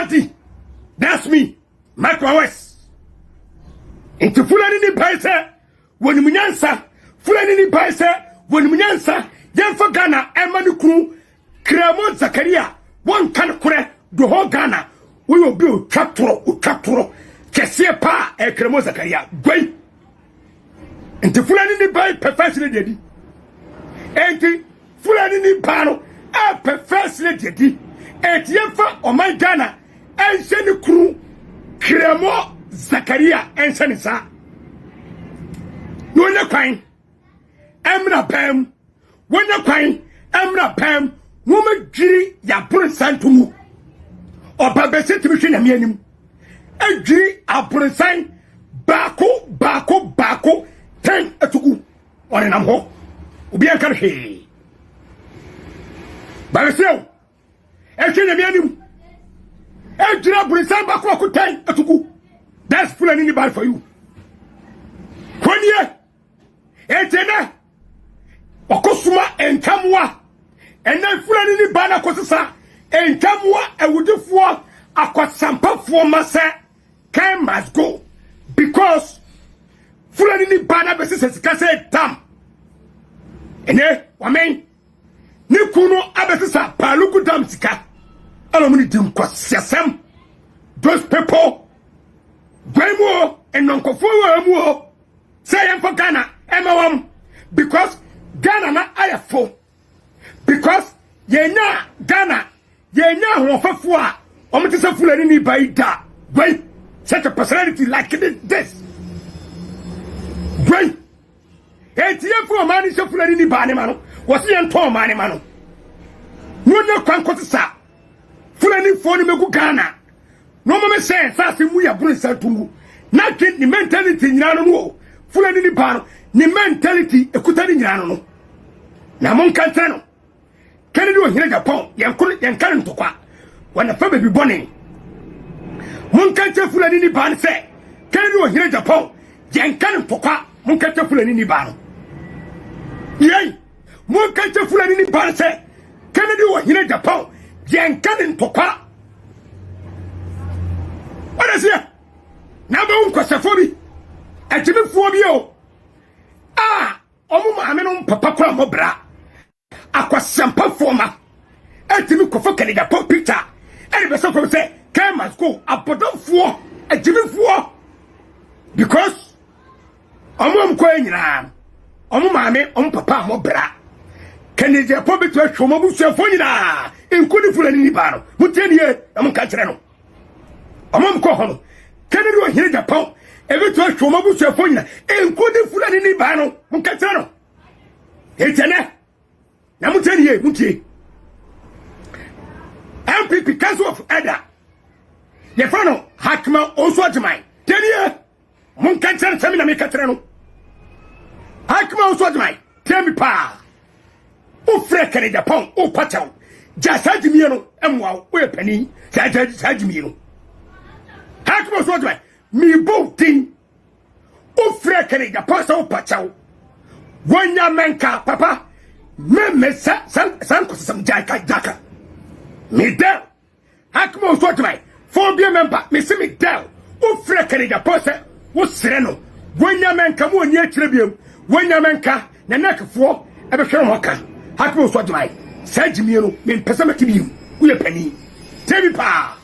body. That's me. Michael West. Into Fulani ni paisa. When Munyansa. Fulani ni paisa. When Munyansa. Yanfa Ghana. Emmanuel Kru. Kremo Zakaria. One can kure. The whole Ghana. We will build Traptoro. Kesie pa. Kremo Zakaria. Gway. Into Fulani ni paisa. Perfectly dedi. Enti Fulani ni pano. Perfectly dedi. Enti yanfa. Oh my Ghana. Ense Kru. Kremo Zakaria ensanisa no nya kwan emra pam wonya kwan emra pam wo magiri ya bronsan tumu oba bese tibihwe na mianim agiri abronsan baako 10 atugu one nam ho obi an kan hwe ba bese o ehwe na mianim agiri abronsan baako 10 atugu. That's Fulani ni bad for you. Kwenye etene wakosuma enkamwa ene Fulani ni bad akosisa enkamwa ewudifuo akwasampafuo mase can must go because Fulani ni bad abesisa sikase tam ene wamen ni kuno abesisa paluku dam sika alomuni dimkwasiasem those people Gwemo and Nonkofo Wamu say for Ghana, Emma because Ghana na ayafo. Because yena Ghana, yena wafafua, omitisa Fulani ni baida. Wait, such a personality like this. Wait, ATF man is a Fulani ni bani mano, was he and Tom mani mano. No kwankotisa. Fulani phone me Ghana. No mama say fast we are brunsa tungu. Na get the mentality nyano no. Fulani ni pano. Ni mentality ekutani nyano no. Na mon kantano. Kennedy wo hire Japan. Yankare ntokwa. Wana fa baby born. Mon kantano Fulani ni pano say. Kennedy wo hire Japan. Yankare ntokwa. Mon kantano Fulani ni pano. Yey. Mon kantano Fulani ni pano say. Kennedy wo hire Japan. Yankare ntokwa. What is here? Now the unquasafobi. A Jimmy Fobio. Omu Amenon Papa Mobra. Aquasampa former. A Jimmy Kofokani, the pop picture. And the Soko say, Can must go up for four. A Jimmy Four. Because Omum Quain, Omu Papa Mobra. Can you just pop it to a Shomabu Safona? Including Fulani Baro. Who tell you, I'm Catrano. Amam kohono Kennedy wo hire Japan ebetu ahwomabu suafonyina enkodi Fulani ni bano munkatano etene na mutaniye mutie MPP Council of Elder ye fano Hakma Oswajman teniye munkatano tamina mekatrano Hakma Oswajman temi pa o freka ni Japan o pataw jasajimiye no emwa o pani sajimiye no Hakma Oswajman mi botin o freka ni Japan so pataw wanya menka papa me san ko sam jaka me del Hakma Oswajman phobia member me se me del o freka ni Japan se wo sere no wanya menka mo ni akire biem wanya menka na nakfo ebe hwe ho ka Hakma Oswajman sajimiye no me pesa makibiem wo ye pani tebi pa